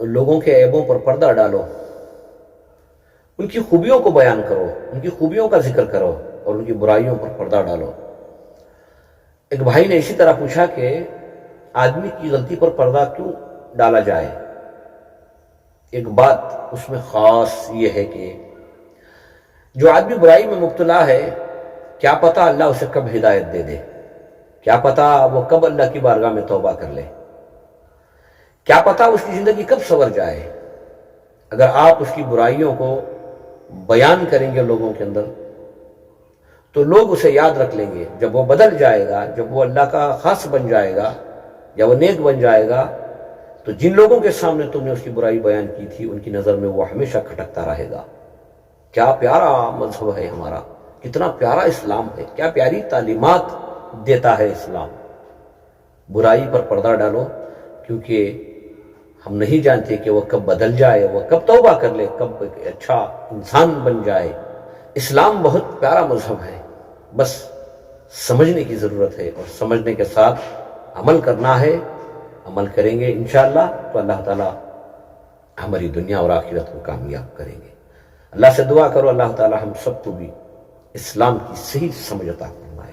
لوگوں کے عیبوں پر پردہ ڈالو، ان کی خوبیوں کو بیان کرو، ان کی خوبیوں کا ذکر کرو اور ان کی برائیوں پر پردہ ڈالو۔ ایک بھائی نے اسی طرح پوچھا کہ آدمی کی غلطی پر پردہ کیوں ڈالا جائے؟ ایک بات اس میں خاص یہ ہے کہ جو آدمی برائی میں مبتلا ہے، کیا پتا اللہ اسے کب ہدایت دے دے، کیا پتا وہ کب اللہ کی بارگاہ میں توبہ کر لے، کیا پتا اس کی زندگی کب سنور جائے۔ اگر آپ اس کی برائیوں کو بیان کریں گے لوگوں کے اندر تو لوگ اسے یاد رکھ لیں گے۔ جب وہ بدل جائے گا، جب وہ اللہ کا خاص بن جائے گا یا وہ نیک بن جائے گا، تو جن لوگوں کے سامنے تم نے اس کی برائی بیان کی تھی ان کی نظر میں وہ ہمیشہ کھٹکتا رہے گا۔ کیا پیارا مذہب ہے ہمارا، کتنا پیارا اسلام ہے، کیا پیاری تعلیمات دیتا ہے اسلام۔ برائی پر پردہ ڈالو، کیونکہ ہم نہیں جانتے کہ وہ کب بدل جائے، وہ کب توبہ کر لے، کب ایک اچھا انسان بن جائے۔ اسلام بہت پیارا مذہب ہے، بس سمجھنے کی ضرورت ہے اور سمجھنے کے ساتھ عمل کرنا ہے۔ عمل کریں گے انشاءاللہ تو اللہ تعالیٰ ہماری دنیا اور آخرت کو کامیاب کریں گے۔ اللہ سے دعا کرو اللہ تعالیٰ ہم سب کو بھی اسلام کی صحیح سمجھ عطا فرمائے۔